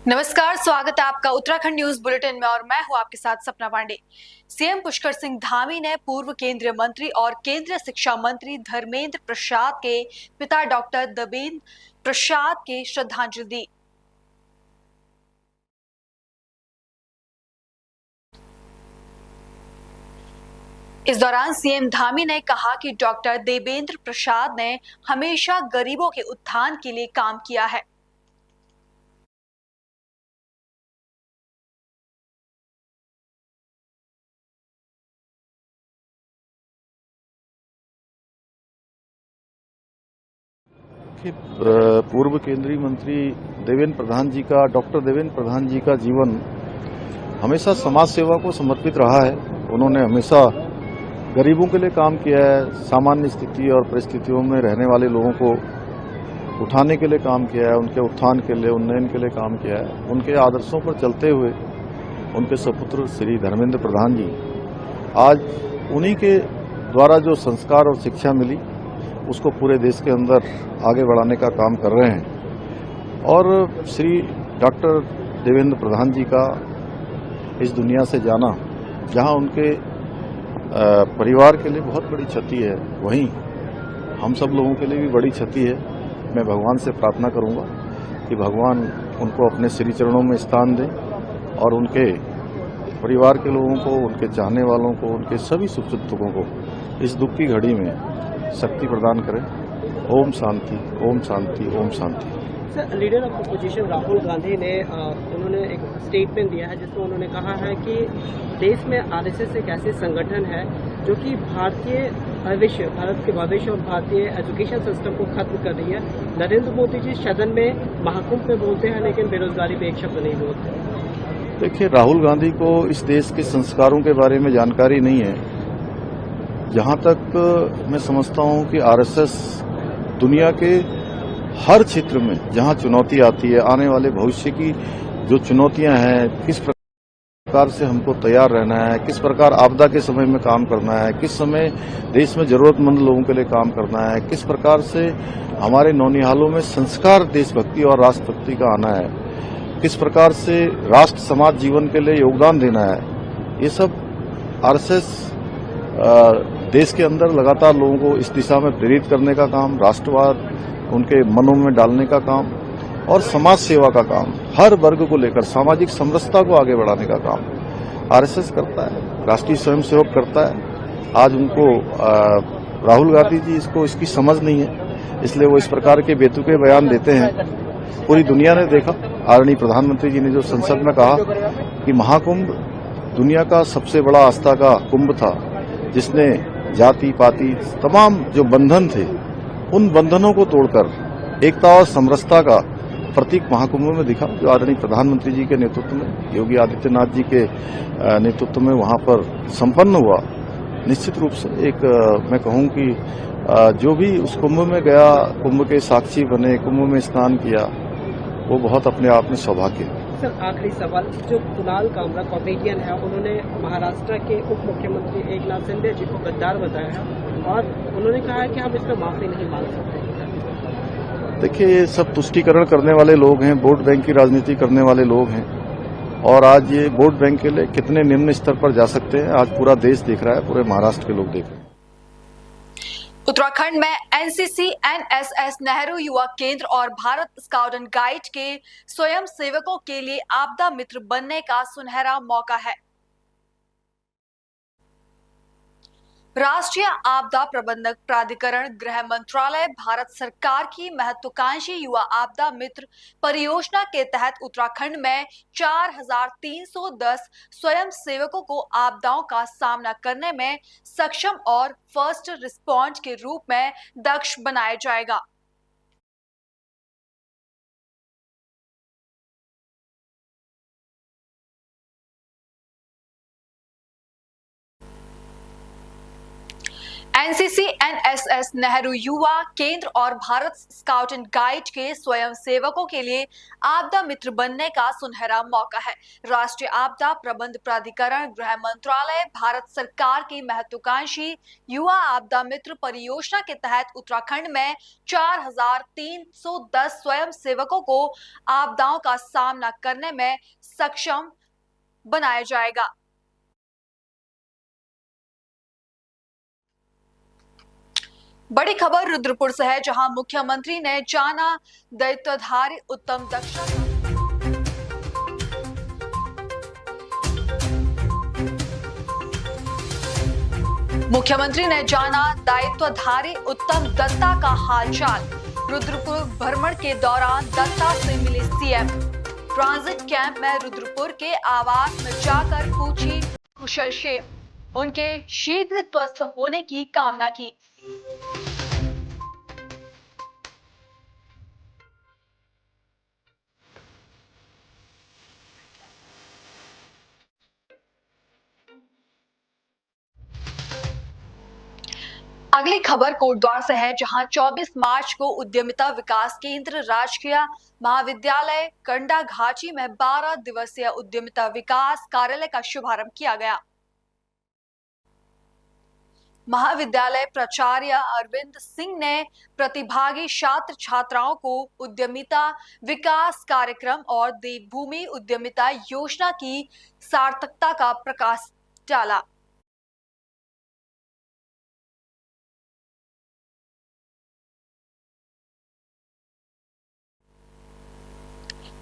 नमस्कार, स्वागत है आपका उत्तराखंड न्यूज बुलेटिन में और मैं हूं आपके साथ सपना पांडे। सीएम पुष्कर सिंह धामी ने पूर्व केंद्रीय मंत्री और केंद्रीय शिक्षा मंत्री धर्मेंद्र प्रसाद के पिता डॉक्टर देवेंद्र प्रसाद के श्रद्धांजलि दी। इस दौरान सीएम धामी ने कहा कि डॉक्टर देवेंद्र प्रसाद ने हमेशा गरीबों के उत्थान के लिए काम किया है। पूर्व केंद्रीय मंत्री देवेंद्र प्रधान जी का डॉक्टर देवेंद्र प्रधान जी का जीवन हमेशा समाज सेवा को समर्पित रहा है। उन्होंने हमेशा गरीबों के लिए काम किया है, सामान्य स्थिति और परिस्थितियों में रहने वाले लोगों को उठाने के लिए काम किया है, उनके उत्थान के लिए, उन्नयन के लिए काम किया है। उनके आदर्शों पर चलते हुए उनके सपुत्र श्री धर्मेंद्र प्रधान जी आज उन्हीं के द्वारा जो संस्कार और शिक्षा मिली उसको पूरे देश के अंदर आगे बढ़ाने का काम कर रहे हैं। और श्री डॉक्टर देवेंद्र प्रधान जी का इस दुनिया से जाना जहां उनके परिवार के लिए बहुत बड़ी क्षति है, वहीं हम सब लोगों के लिए भी बड़ी क्षति है। मैं भगवान से प्रार्थना करूंगा कि भगवान उनको अपने श्री चरणों में स्थान दें और उनके परिवार के लोगों को, उनके चाहने वालों को, उनके सभी शुभचिंतकों को इस दुख की घड़ी में शक्ति प्रदान करें। ओम शांति, ओम शांति, ओम शांति। Sir, leader of opposition Rahul Gandhi ने उन्होंने एक स्टेटमेंट दिया है जिसमें उन्होंने कहा है कि देश में आरएसएस एक ऐसे संगठन है जो कि भारत के भविष्य और भारतीय एजुकेशन सिस्टम को खत्म कर रही है। नरेंद्र मोदी जी सदन में महाकुंभ में बोलते हैं लेकिन बेरोजगारी पे एक शब्द नहीं बोलते। देखिए, राहुल गांधी को इस देश के संस्कारों के बारे में जानकारी नहीं है। जहां तक मैं समझता हूं कि आरएसएस दुनिया के हर क्षेत्र में जहां चुनौती आती है, आने वाले भविष्य की जो चुनौतियां हैं, किस प्रकार से हमको तैयार रहना है, किस प्रकार आपदा के समय में काम करना है, किस समय देश में जरूरतमंद लोगों के लिए काम करना है, किस प्रकार से हमारे नौनिहालों में संस्कार देशभक्ति और राष्ट्रभक्ति का आना है, किस प्रकार से राष्ट्र समाज जीवन के लिए योगदान देना है, ये सब आरएसएस देश के अंदर लगातार लोगों को इस दिशा में प्रेरित करने का काम, राष्ट्रवाद उनके मनों में डालने का काम और समाज सेवा का काम, हर वर्ग को लेकर सामाजिक समरसता को आगे बढ़ाने का काम आरएसएस करता है, राष्ट्रीय स्वयंसेवक करता है। आज उनको राहुल गांधी जी इसकी समझ नहीं है, इसलिए वो इस प्रकार के बेतुके बयान देते हैं। पूरी दुनिया ने देखा, आदरणीय प्रधानमंत्री जी ने जो संसद में कहा कि महाकुंभ दुनिया का सबसे बड़ा आस्था का कुंभ था, जिसने जाति पाति तमाम जो बंधन थे उन बंधनों को तोड़कर एकता और समरसता का प्रतीक महाकुंभ में दिखा, जो आदरणीय प्रधानमंत्री जी के नेतृत्व में, योगी आदित्यनाथ जी के नेतृत्व में वहां पर संपन्न हुआ। निश्चित रूप से एक मैं कहूं कि जो भी उस कुंभ में गया, कुंभ के साक्षी बने, कुंभ में स्नान किया, वो बहुत अपने आप में सौभाग्य है। सर, आखिरी सवाल, जो कुणाल कामरा कॉमेडियन है, उन्होंने महाराष्ट्र के उप मुख्यमंत्री एकनाथ शिंदे जी को गद्दार बताया है और उन्होंने कहा है कि हम इसमें माफी नहीं मांग सकते। देखिए, ये सब तुष्टीकरण करने वाले लोग हैं, वोट बैंक की राजनीति करने वाले लोग हैं और आज ये वोट बैंक के लिए कितने निम्न स्तर पर जा सकते हैं, आज पूरा देश देख रहा है, पूरे महाराष्ट्र के लोग देख रहे हैं। उत्तराखंड में एनसीसी, एनएसएस, नेहरू युवा केंद्र और भारत स्काउट एंड गाइड के स्वयं सेवकों के लिए आपदा मित्र बनने का सुनहरा मौका है। राष्ट्रीय आपदा प्रबंधक प्राधिकरण, गृह मंत्रालय, भारत सरकार की महत्वाकांक्षी युवा आपदा मित्र परियोजना के तहत उत्तराखंड में 4310 स्वयं सेवकों को आपदाओं का सामना करने में सक्षम और फर्स्ट रिस्पॉन्स के रूप में दक्ष बनाया जाएगा। एनसीसी एनएसएस नेहरू युवा केंद्र और भारत स्काउट एंड गाइड के स्वयं सेवकों के लिए आपदा मित्र बनने का सुनहरा मौका है। राष्ट्रीय आपदा प्रबंध प्राधिकरण, गृह मंत्रालय, भारत सरकार की महत्वाकांक्षी युवा आपदा मित्र परियोजना के तहत उत्तराखंड में 4,310 स्वयं सेवकों को आपदाओं का सामना करने में सक्षम बनाया जाएगा। बड़ी खबर रुद्रपुर से है, जहां मुख्यमंत्री ने जाना दायित्वधारी उत्तम दक्षता। मुख्यमंत्री ने जाना दायित्वधारी उत्तम दत्ता का हालचाल। रुद्रपुर भ्रमण के दौरान दत्ता से मिले सीएम। ट्रांजिट कैंप में रुद्रपुर के आवास में जाकर पूछी कुशलक्षेम, उनके शीघ्र स्वस्थ होने की कामना की। अगली खबर कोटद्वार से है, जहां 24 मार्च को उद्यमिता विकास केंद्र राजकीय महाविद्यालय कंडाघाटी में 12 दिवसीय उद्यमिता विकास कार्यालय का शुभारंभ किया गया। महाविद्यालय प्राचार्य अरविंद सिंह ने प्रतिभागी छात्र छात्राओं को उद्यमिता विकास कार्यक्रम और देवभूमि उद्यमिता योजना की सार्थकता का प्रकाश डाला।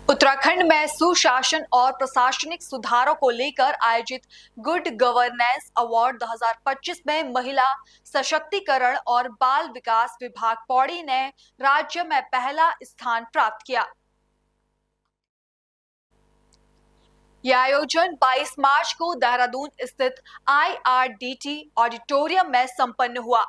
उत्तराखंड में सुशासन और प्रशासनिक सुधारों को लेकर आयोजित गुड गवर्नेंस अवार्ड 2025 में महिला सशक्तिकरण और बाल विकास विभाग पौड़ी ने राज्य में पहला स्थान प्राप्त किया। यह आयोजन 22 मार्च को देहरादून स्थित IRDT ऑडिटोरियम में संपन्न हुआ।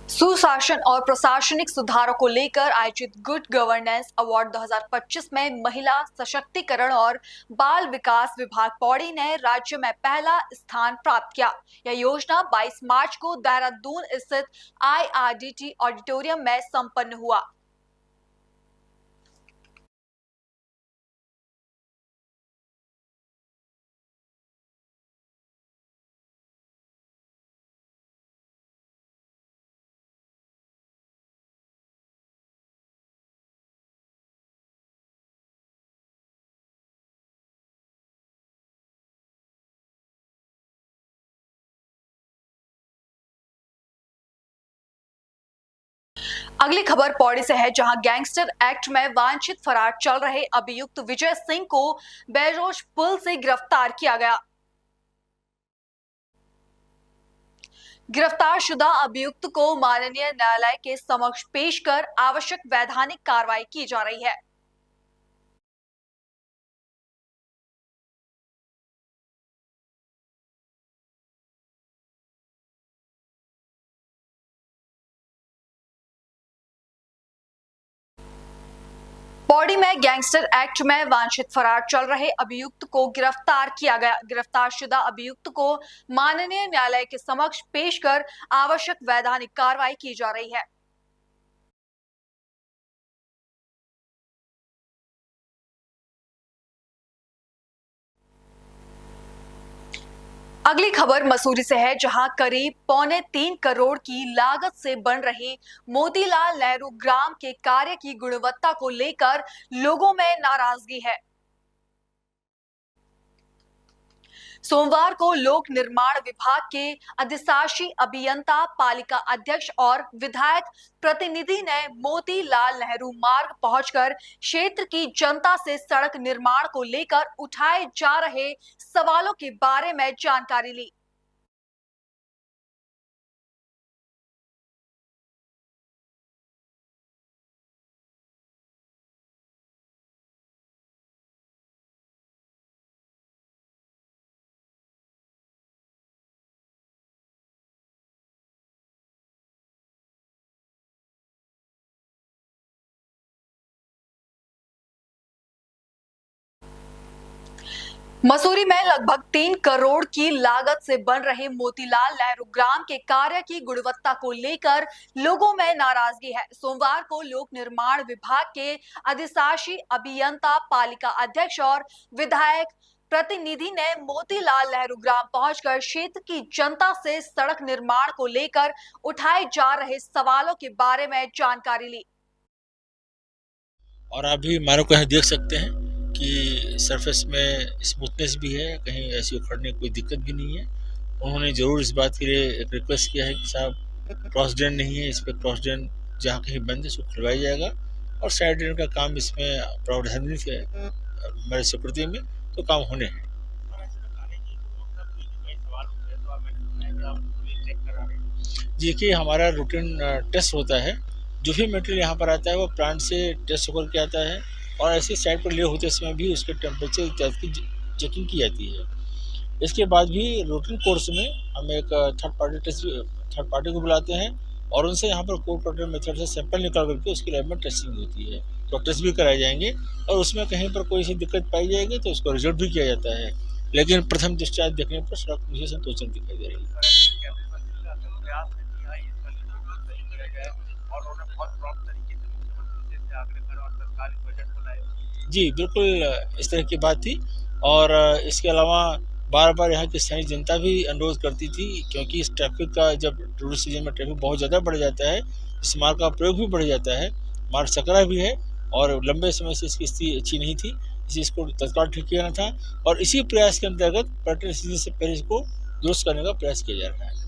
सुशासन और प्रशासनिक सुधारों को लेकर आयोजित गुड गवर्नेंस अवार्ड 2025 में महिला सशक्तिकरण और बाल विकास विभाग पौड़ी ने राज्य में पहला स्थान प्राप्त किया। यह योजना 22 मार्च को देहरादून स्थित IRDT ऑडिटोरियम में संपन्न हुआ। अगली खबर पौड़ी से है, जहां गैंगस्टर एक्ट में वांछित फरार चल रहे अभियुक्त विजय सिंह को बैरोज पुल से गिरफ्तार किया गया। गिरफ्तारशुदा अभियुक्त को माननीय न्यायालय के समक्ष पेश कर आवश्यक वैधानिक कार्रवाई की जा रही है। पौड़ी में गैंगस्टर एक्ट में वांछित फरार चल रहे अभियुक्त को गिरफ्तार किया गया। गिरफ्तारशुदा अभियुक्त को माननीय न्यायालय के समक्ष पेश कर आवश्यक वैधानिक कार्रवाई की जा रही है। अगली खबर मसूरी से है, जहां करीब 2.25 करोड़ की लागत से बन रही मोतीलाल नेहरू ग्राम के कार्य की गुणवत्ता को लेकर लोगों में नाराजगी है। सोमवार को लोक निर्माण विभाग के अधिशासी अभियंता, पालिका अध्यक्ष और विधायक प्रतिनिधि ने मोतीलाल नेहरू मार्ग पहुंचकर क्षेत्र की जनता से सड़क निर्माण को लेकर उठाए जा रहे सवालों के बारे में जानकारी ली। मसूरी में लगभग 3 करोड़ की लागत से बन रहे मोतीलाल नेहरू ग्राम के कार्य की गुणवत्ता को लेकर लोगों में नाराजगी है। सोमवार को लोक निर्माण विभाग के अधिशासी अभियंता, पालिका अध्यक्ष और विधायक प्रतिनिधि ने मोतीलाल नेहरू ग्राम पहुंचकर क्षेत्र की जनता से सड़क निर्माण को लेकर उठाए जा रहे सवालों के बारे में जानकारी ली। और आप भी हमारे को यहाँ देख सकते हैं कि सरफेस में स्मूथनेस भी है, कहीं ऐसी उखड़ने की कोई दिक्कत भी नहीं है। उन्होंने ज़रूर इस बात के लिए एक रिक्वेस्ट किया है कि साहब क्रॉस ड्रेन नहीं है, इस पर क्रॉस ड्रेन जहाँ कहीं बंद है उसको खुलवाया जाएगा और साइड ड्रेन का काम इसमें प्रावधान है मेरे सुपुर्दी में, तो काम होने हैं। देखिए हमारा रूटीन टेस्ट होता है, जो भी मटेरियल यहाँ पर आता है वो प्लांट से टेस्ट होकर के आता है और ऐसी साइड पर ले होते समय भी उसके टेम्परेचर इत्यादि की चेकिंग की जाती है। इसके बाद भी रूटीन कोर्स में हम एक थर्ड पार्टी को बुलाते हैं और उनसे यहाँ पर कोड कटर मेथड से सैंपल निकाल करके उसकी लैब में टेस्टिंग होती है, तो टेस्ट भी कराए जाएंगे और उसमें कहीं पर कोई सी दिक्कत पाई जाएगी तो उसको रिजल्ट भी किया जाता है। लेकिन प्रथम दृष्टया देखने पर सड़क मुझे संतोषजनक दिखाई दे रही है। जी बिल्कुल, इस तरह की बात थी और इसके अलावा बार बार यहाँ की स्थानीय जनता भी अनुरोध करती थी, क्योंकि इस ट्रैफिक का जब टूरिस्ट सीजन में ट्रैफिक बहुत ज़्यादा बढ़ जाता है, इस मार्ग का प्रयोग भी बढ़ जाता है, मार्ग सकरा भी है और लंबे समय से इसकी स्थिति अच्छी नहीं थी, इसको तत्काल ठीक किया था और इसी प्रयास के अंतर्गत पर्यटन सीजन से पहले इसको दुरुस्त करने का प्रयास किया जा रहा है।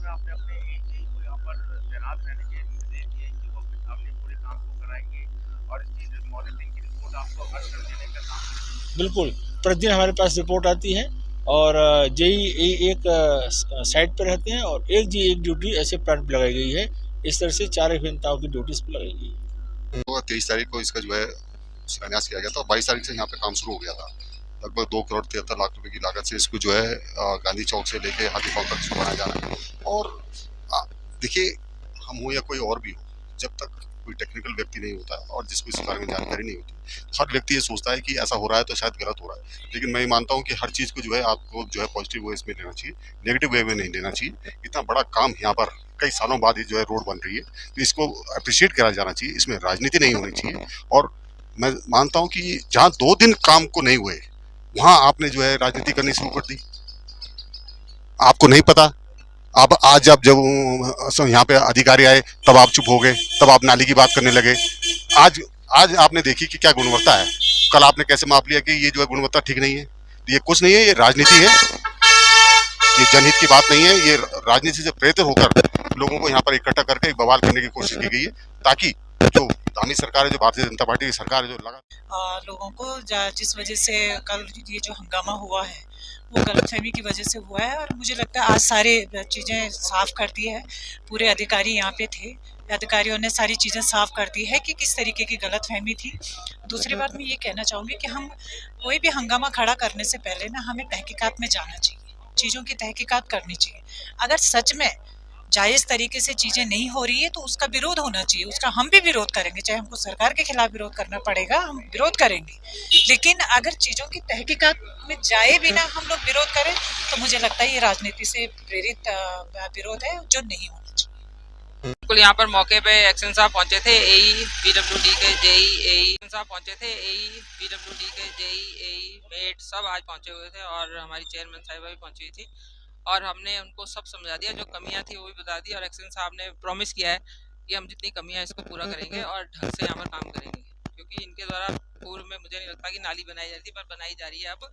बिल्कुल, प्रतिदिन हमारे पास रिपोर्ट आती है और जेई एक साइट पर रहते हैं और एक ड्यूटी ऐसे प्लांट पर लगाई गई है। इस तरह से 4 अभियंताओं की ड्यूटी इस पर लगाई गई है। 23 तारीख को इसका जो है शिलान्यास किया गया था, 22 तारीख से यहाँ पे काम शुरू हो गया था। लगभग 2 करोड़ 73 लाख रुपए की लागत से इसको जो है गांधी चौक से लेके हाथी पाँव तक इसको बनाया जा रहा है। और देखिए, हम हो या कोई और भी हो, जब तक कोई टेक्निकल व्यक्ति नहीं होता और जिसको इस बारे में जानकारी नहीं होती, हर व्यक्ति ये सोचता है कि ऐसा हो रहा है तो शायद गलत हो रहा है। लेकिन मैं ये मानता हूँ कि हर चीज़ को जो है आपको जो है पॉजिटिव वे में लेना चाहिए, नेगेटिव वे में नहीं लेना चाहिए। इतना बड़ा काम यहाँ पर कई सालों बाद ये जो है रोड बन रही है, तो इसको अप्रिशिएट करा जाना चाहिए, इसमें राजनीति नहीं होनी चाहिए। और मैं मानता हूँ कि जहाँ 2 दिन काम को नहीं हुए वहाँ आपने जो है राजनीति करनी शुरू कर दी। आपको नहीं पता, अब आज जब यहाँ पे अधिकारी आए तब आप चुप हो गए, तब आप नाली की बात करने लगे। आज आपने देखी कि क्या गुणवत्ता है, कल आपने कैसे माप लिया कि ये जो है गुणवत्ता ठीक नहीं है। ये कुछ नहीं है, ये राजनीति है, ये जनहित की बात नहीं है। ये राजनीति से प्रेरित होकर लोगों को यहाँ पर इकट्ठा करके एक बवाल करने की कोशिश की गई है, ताकि जो दानी सरकार है, जो भारतीय जनता पार्टी की सरकार है, जो लगा लोगों को जिस वजह से कल ये जो हंगामा हुआ है वो गलतफहमी की वजह से हुआ है और मुझे लगता है आज सारे चीज़ें साफ कर दी है। पूरे अधिकारी यहाँ पे थे, अधिकारियों ने सारी चीज़ें साफ कर दी है कि किस तरीके की गलतफहमी थी। दूसरी बात मैं ये कहना चाहूँगी कि हम कोई भी हंगामा खड़ा करने से पहले ना हमें तहकीकात में जाना चाहिए, चीज़ों की तहकीकात करनी चाहिए। अगर सच में जायज़ तरीके से चीज़ें नहीं हो रही है तो उसका विरोध होना चाहिए, उसका हम भी विरोध करेंगे, चाहे हमको सरकार के खिलाफ विरोध करना पड़ेगा, हम विरोध करेंगे। लेकिन अगर चीज़ों की तहकीकात में जाए बिना हम लोग विरोध करें तो मुझे लगता है ये राजनीति से प्रेरित विरोध है जो नहीं होना चाहिए। बिल्कुल, यहाँ पर मौके पे एक्शन साहब पहुंचे थे, एई पीडब्ल्यूडी के जेई साहब पहुंचे थे, एई पीडब्ल्यूडी के जेई मेट सब आज पहुंचे हुए थे और हमारी चेयरमैन साहिबा भी पहुंची थी और हमने उनको सब समझा दिया, जो कमियां थी वो भी बता दी और एक्शन साहब ने प्रॉमिस किया है कि हम जितनी कमियां हैं इसको पूरा करेंगे और ढंग से यहाँ पर काम करेंगे, क्योंकि इनके द्वारा पूर्व में मुझे नहीं लगता कि नाली बनाई जा रही थी, पर बनाई जा रही है अब।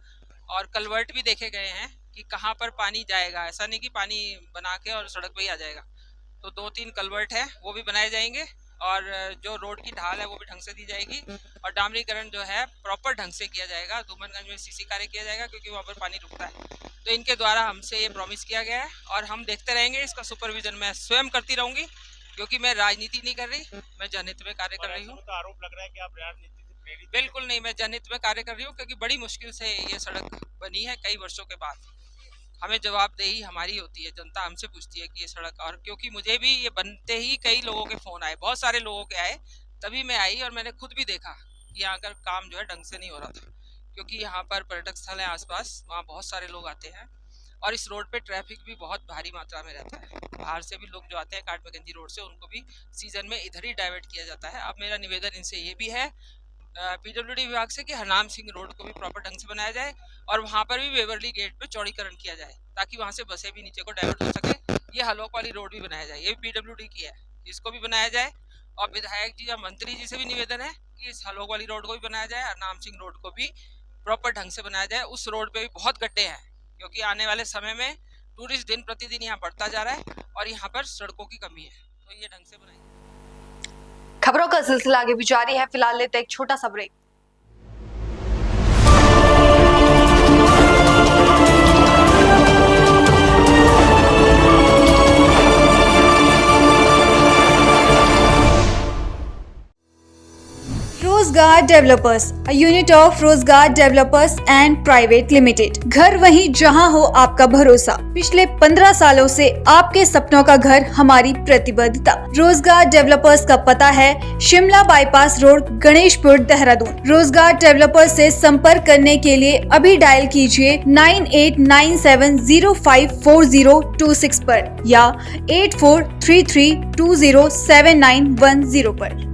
और कलवर्ट भी देखे गए हैं कि कहाँ पर पानी जाएगा, ऐसा नहीं कि पानी बना के और सड़क पर ही आ जाएगा। तो 2-3 कलवर्ट है वो भी बनाए जाएंगे और जो रोड की ढाल है वो भी ढंग से दी जाएगी और डामरीकरण जो है प्रॉपर ढंग से किया जाएगा। धूमनगंज में सीसी कार्य किया जाएगा क्योंकि वहाँ पर पानी रुकता है। तो इनके द्वारा हमसे ये प्रॉमिस किया गया है और हम देखते रहेंगे, इसका सुपरविजन मैं स्वयं करती रहूंगी, क्योंकि मैं राजनीति नहीं कर रही, मैं जनहित में कार्य कर रही हूँ। तो आरोप लग रहा है कि आप राजनीति से प्रेरित? बिल्कुल नहीं, मैं जनहित में कार्य कर रही हूँ, क्योंकि बड़ी मुश्किल से ये सड़क बनी है कई वर्षों के बाद। हमें जवाबदेही हमारी होती है, जनता हमसे पूछती है कि ये सड़क, और क्योंकि मुझे भी ये बनते ही कई लोगों के फ़ोन आए, बहुत सारे लोगों के आए, तभी मैं आई और मैंने खुद भी देखा कि यहाँ का काम जो है ढंग से नहीं हो रहा था। क्योंकि यहाँ पर पर्यटक स्थल है आसपास, वहाँ बहुत सारे लोग आते हैं और इस रोड पे ट्रैफिक भी बहुत भारी मात्रा में रहता है। बाहर से भी लोग जो आते हैं काटमगंजी रोड से, उनको भी सीजन में इधर ही डाइवर्ट किया जाता है। अब मेरा निवेदन इनसे ये भी है पीडब्ल्यूडी विभाग से कि हरनाम सिंह रोड को भी प्रॉपर ढंग से बनाया जाए और वहाँ पर भी वेवरली गेट पे चौड़ीकरण किया जाए ताकि वहाँ से बसें भी नीचे को डाइवर्ट हो सके। ये हलोक वाली रोड भी बनाया जाए, ये भी पीडब्ल्यूडी की है, इसको भी बनाया जाए। और विधायक जी या मंत्री जी से भी निवेदन है कि इस हलोक वाली रोड को भी बनाया जाए, हरनाम सिंह रोड को भी प्रॉपर ढंग से बनाया जाए। उस रोड पे भी बहुत गड्ढे हैं क्योंकि आने वाले समय में टूरिस्ट दिन प्रतिदिन यहाँ बढ़ता जा रहा है और यहाँ पर सड़कों की कमी है, तो ये ढंग से बनाइए। खबरों का सिलसिला आगे भी जारी है, फिलहाल लेते एक छोटा सा ब्रेक। रोजगार डेवलपर्स, अ यूनिट ऑफ रोजगार डेवलपर्स एंड प्राइवेट लिमिटेड। घर वहीं जहां हो आपका भरोसा। पिछले 15 सालों से आपके सपनों का घर हमारी प्रतिबद्धता। रोजगार डेवलपर्स का पता है शिमला बाईपास रोड, गणेशपुर, देहरादून। रोजगार डेवलपर्स से संपर्क करने के लिए अभी डायल कीजिए 9897054026 पर या 8433207910 पर।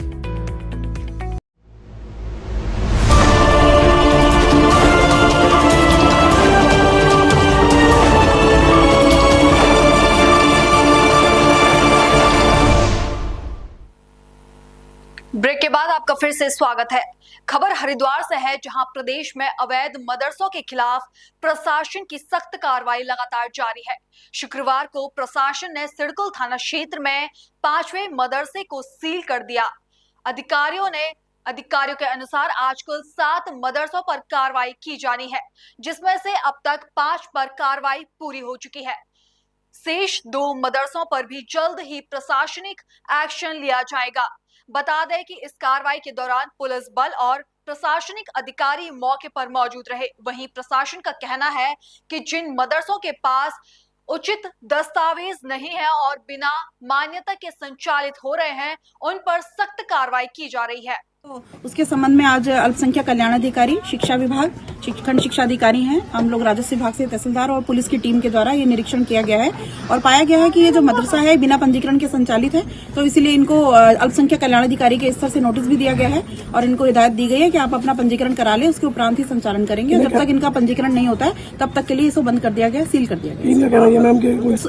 ब्रेक के बाद आपका फिर से स्वागत है। खबर हरिद्वार से है, जहां प्रदेश में अवैध मदरसों के खिलाफ प्रशासन की सख्त कार्रवाई लगातार जारी है। शुक्रवार को प्रशासन ने सिडकुल थाना क्षेत्र में 5वें मदरसे को सील कर दिया। अधिकारियों के अनुसार आज कुल 7 मदरसों पर कार्रवाई की जानी है, जिसमें से अब तक 5 पर कार्रवाई पूरी हो चुकी है। शेष 2 मदरसों पर भी जल्द ही प्रशासनिक एक्शन लिया जाएगा। बता दें कि इस कार्रवाई के दौरान पुलिस बल और प्रशासनिक अधिकारी मौके पर मौजूद रहे। वहीं प्रशासन का कहना है कि जिन मदरसों के पास उचित दस्तावेज नहीं है और बिना मान्यता के संचालित हो रहे हैं, उन पर सख्त कार्रवाई की जा रही है। तो उसके संबंध में आज अल्पसंख्यक कल्याण अधिकारी, शिक्षा विभाग, खंड शिक्षा अधिकारी हैं, हम लोग राजस्व विभाग से तहसीलदार और पुलिस की टीम के द्वारा ये निरीक्षण किया गया है और पाया गया है कि ये जो मदरसा है बिना पंजीकरण के संचालित है। तो इसीलिए इनको अल्पसंख्यक कल्याण अधिकारी के स्तर से नोटिस भी दिया गया है और इनको हिदायत दी गई है कि आप अपना पंजीकरण करा लें, उसके उपरांत ही संचालन करेंगे। जब तक इनका पंजीकरण नहीं होता है तब तक के लिए इसको बंद कर दिया गया, सील कर दिया गया।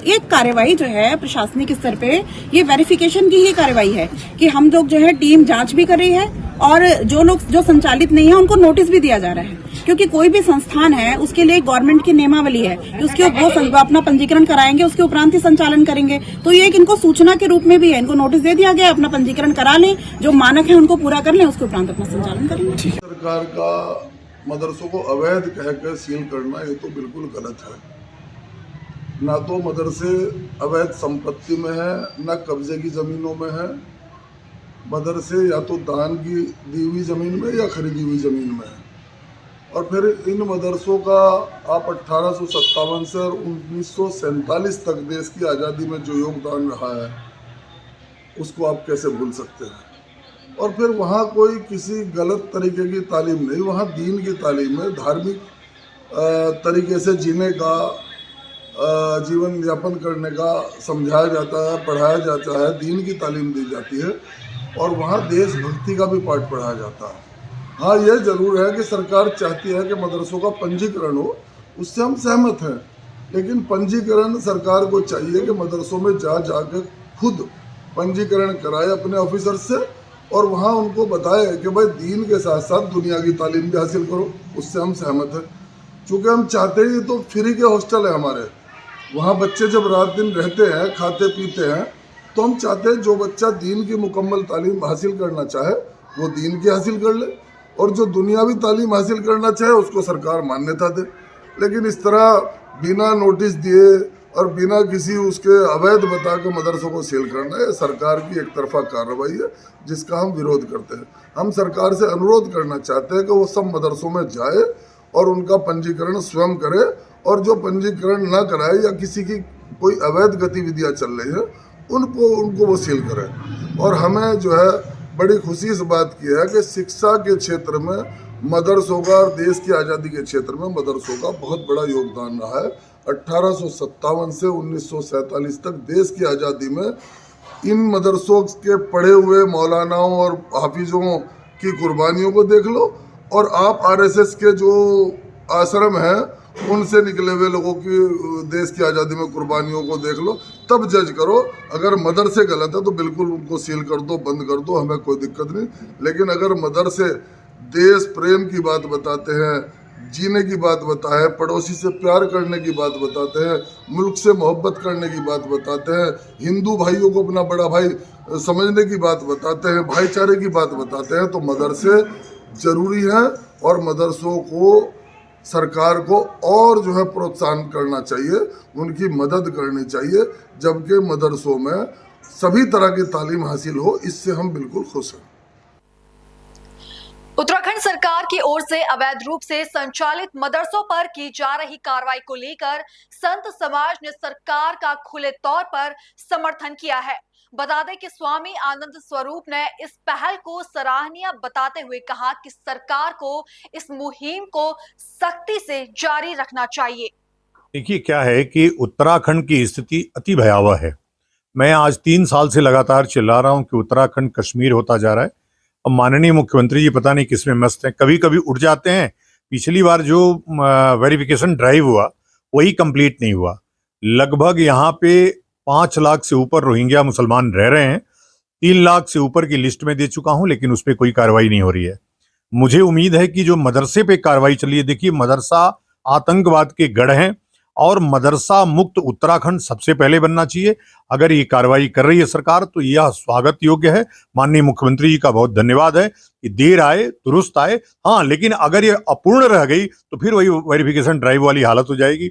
एक कार्रवाई जो है प्रशासनिक स्तर पे ये वेरिफिकेशन की ही कार्रवाई है कि हम लोग जो है टीम जांच भी कर रही है और जो लोग जो संचालित नहीं है उनको नोटिस भी दिया जा रहा है, क्योंकि कोई भी संस्थान है उसके लिए गवर्नमेंट की नियमावली है कि उसके वो अपना पंजीकरण कराएंगे, उसके उपरांत ही संचालन करेंगे। तो ये एक इनको सूचना के रूप में भी है, इनको नोटिस दे दिया गया, अपना पंजीकरण करा लें, जो मानक है उनको पूरा कर लें, उसके उपरांत अपना संचालन करेंगे। सरकार का मदरसों को अवैध कहकर सील करना ये तो बिल्कुल गलत है। ना तो मदरसे अवैध संपत्ति में है, न कब्जे की जमीनों में है। मदरसे या तो दान की दी हुई जमीन में या खरीदी हुई जमीन में है। और फिर इन मदरसों का आप 1857 से 1947 तक देश की आज़ादी में जो योगदान रहा है उसको आप कैसे भूल सकते हैं। और फिर वहाँ कोई किसी गलत तरीके की तालीम नहीं, वहाँ दीन की तालीम है, धार्मिक तरीके से जीने का, जीवन यापन करने का समझाया जाता है, पढ़ाया जाता है, दीन की तालीम दी जाती है और वहाँ देशभक्ति का भी पाठ पढ़ाया जाता है। हाँ, यह जरूर है कि सरकार चाहती है कि मदरसों का पंजीकरण हो, उससे हम सहमत हैं, लेकिन पंजीकरण सरकार को चाहिए कि मदरसों में जाकर खुद पंजीकरण कराए अपने ऑफिसर से और वहाँ उनको बताए कि भाई दीन के साथ साथ दुनिया की तालीम भी हासिल करो। उससे हम सहमत हैं, चूँकि हम चाहते ही तो फ्री के हॉस्टल है हमारे, वहाँ बच्चे जब रात दिन रहते हैं, खाते पीते हैं, तो हम चाहते हैं जो बच्चा दीन की मुकम्मल तालीम हासिल करना चाहे वो दीन की हासिल कर ले और जो दुनियावी तालीम हासिल करना चाहे उसको सरकार मान्यता दे। लेकिन इस तरह बिना नोटिस दिए और बिना किसी उसके अवैध बता के मदरसों को सील करना है सरकार की एक तरफा कार्रवाई है, जिसका हम विरोध करते हैं। हम सरकार से अनुरोध करना चाहते हैं कि वो सब मदरसों में जाए और उनका पंजीकरण स्वयं करे और जो पंजीकरण न कराए या किसी की कोई अवैध गतिविधियाँ चल रही है उनको वो सील करें। और हमें जो है बड़ी खुशी इस बात की है कि शिक्षा के क्षेत्र में मदरसों का देश की आज़ादी के क्षेत्र में मदरसों का बहुत बड़ा योगदान रहा है। 1857 से 1947 तक देश की आज़ादी में इन मदरसों के पढ़े हुए मौलानाओं और हाफिजों की कुर्बानियों को देख लो, और आप आरएसएस के जो आश्रम हैं उनसे निकले हुए लोगों की देश की आज़ादी में कुर्बानियों को देख लो, तब जज करो। अगर मदरसे गलत है तो बिल्कुल उनको सील कर दो, बंद कर दो, हमें कोई दिक्कत नहीं। लेकिन अगर मदरसे देश प्रेम की बात बताते हैं, जीने की बात बताए, पड़ोसी से प्यार करने की बात बताते हैं, मुल्क से मोहब्बत करने की बात बताते हैं, हिंदू भाइयों को अपना बड़ा भाई समझने की बात बताते हैं, भाईचारे की बात बताते हैं, तो मदरसे ज़रूरी हैं। और मदरसों को सरकार को और जो है प्रोत्साहन करना चाहिए, उनकी मदद करनी चाहिए, जबकि मदरसों में सभी तरह की तालीम हासिल हो, इससे हम बिल्कुल खुश हैं। उत्तराखंड सरकार की ओर से अवैध रूप से संचालित मदरसों पर की जा रही कार्रवाई को लेकर संत समाज ने सरकार का खुले तौर पर समर्थन किया है। बता दें कि स्वामी आनंद स्वरूप ने इस पहल को सराहनीय बताते हुए कहा कि सरकार को इस मुहिम को सख्ती से जारी रखना चाहिए। देखिए, क्या है कि उत्तराखंड की स्थिति अति भयावह है। मैं आज 3 साल से लगातार चिल्ला रहा हूं कि उत्तराखंड कश्मीर होता जा रहा है। अब माननीय मुख्यमंत्री जी पता नहीं किसमें मस्त हैं, कभी कभी उठ जाते हैं। पिछली बार जो वेरिफिकेशन ड्राइव हुआ वही कंप्लीट नहीं हुआ। लगभग यहाँ पे 5 लाख से ऊपर रोहिंग्या मुसलमान रह रहे हैं। 3 लाख से ऊपर की लिस्ट में दे चुका हूं, लेकिन उस पर कोई कार्रवाई नहीं हो रही है। मुझे उम्मीद है कि जो मदरसे पे कार्रवाई चली है, देखिए मदरसा आतंकवाद के गढ़ हैं और मदरसा मुक्त उत्तराखंड सबसे पहले बनना चाहिए। अगर ये कार्रवाई कर रही है सरकार तो यह स्वागत योग्य है। माननीय मुख्यमंत्री जी का बहुत धन्यवाद है कि देर आए दुरुस्त आए। हाँ, लेकिन अगर ये अपूर्ण रह गई तो फिर वही वेरिफिकेशन ड्राइव वाली हालत हो जाएगी।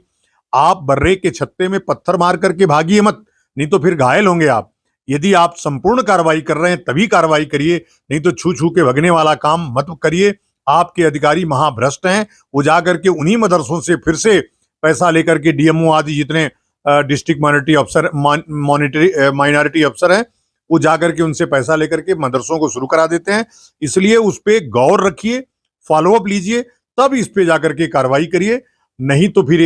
आप बर्रे के छत्ते में पत्थर मार करके भागिए मत, नहीं तो फिर घायल होंगे आप। यदि आप संपूर्ण कार्रवाई कर रहे हैं तभी कार्रवाई करिए, नहीं तो छू छू के भगने वाला काम मत करिए। आपके अधिकारी महाभ्रष्ट हैं, वो जाकर के उन्हीं मदरसों से फिर से पैसा लेकर के डीएमओ आदि जितने डिस्ट्रिक्ट माइनॉरिटी अफसर हैं, वो जाकर के उनसे पैसा लेकर के मदरसों को शुरू करा देते हैं। इसलिए उस पे गौर रखिए, फॉलोअप लीजिए, तब इस पे जाकर के कार्रवाई करिए। नहीं तो फिर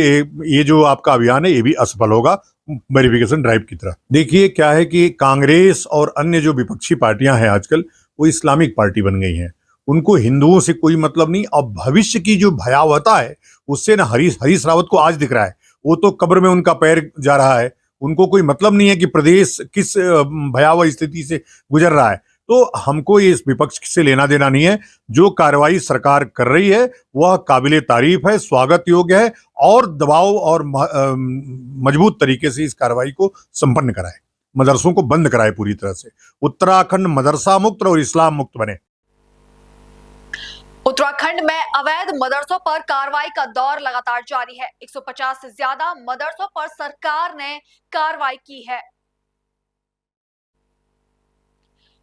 ये जो आपका अभियान है ये भी असफल होगा वेरिफिकेशन ड्राइव की तरह। देखिए, क्या है कि कांग्रेस और अन्य जो विपक्षी पार्टियां हैं आजकल, वो इस्लामिक पार्टी बन गई हैं। उनको हिंदुओं से कोई मतलब नहीं। अब भविष्य की जो भयावहता है उससे ना हरीश रावत को आज दिख रहा है। वो तो कब्र में उनका पैर जा रहा है। उनको कोई मतलब नहीं है कि प्रदेश किस भयावह स्थिति से गुजर रहा है। तो हमको ये इस विपक्ष से लेना देना नहीं है। जो कार्रवाई सरकार कर रही है वह काबिले तारीफ है, स्वागत योग्य है, और दबाव और मजबूत तरीके से इस कार्रवाई को संपन्न कराए, मदरसों को बंद कराए पूरी तरह से। उत्तराखंड मदरसा मुक्त और इस्लाम मुक्त बने। उत्तराखंड में अवैध मदरसों पर कार्रवाई का दौर लगातार जारी है। 150 से ज्यादा मदरसों पर सरकार ने कार्रवाई की है।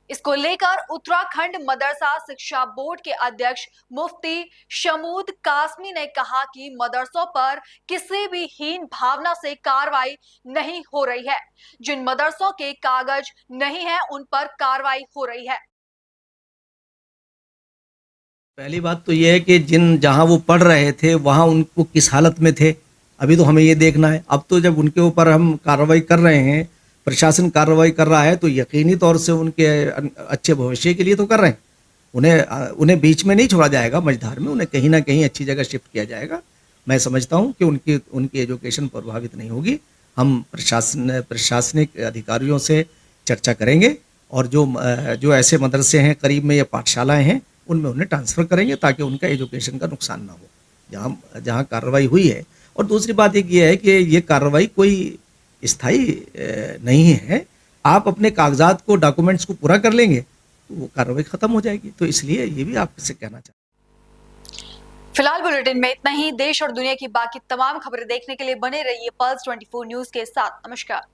इसको लेकर उत्तराखंड मदरसा शिक्षा बोर्ड के अध्यक्ष मुफ्ती शमूद कासमी ने कहा कि मदरसों पर किसी भी हीन भावना से कार्रवाई नहीं हो रही है। जिन मदरसों के कागज नहीं है उन पर कार्रवाई हो रही है। पहली बात तो यह है कि जहां वो पढ़ रहे थे वहां उनको किस हालत में थे, अभी तो हमें ये देखना है। अब तो जब उनके ऊपर हम कार्रवाई कर रहे हैं, प्रशासन कार्रवाई कर रहा है, तो यकीनी तौर से उनके अच्छे भविष्य के लिए तो कर रहे हैं। उन्हें बीच में नहीं छोड़ा जाएगा मझधार में, उन्हें कहीं ना कहीं अच्छी जगह शिफ्ट किया जाएगा। मैं समझता हूँ कि उनकी एजुकेशन प्रभावित नहीं होगी। हम प्रशासनिक अधिकारियों से चर्चा करेंगे और जो ऐसे मदरसे हैं करीब में या पाठशालाएँ हैं उनमें उन्हें ट्रांसफ़र करेंगे ताकि उनका एजुकेशन का नुकसान ना हो जहाँ कार्रवाई हुई है। और दूसरी बात एक ये है कि ये कार्रवाई कोई स्थायी नहीं है। आप अपने कागजात को, डॉक्यूमेंट्स को पूरा कर लेंगे तो वो कार्रवाई खत्म हो जाएगी। तो इसलिए ये भी आपसे कहना चाहते हैं। फिलहाल बुलेटिन में इतना ही। देश और दुनिया की बाकी तमाम खबरें देखने के लिए बने रहिए पल्स 24 न्यूज के साथ। नमस्कार।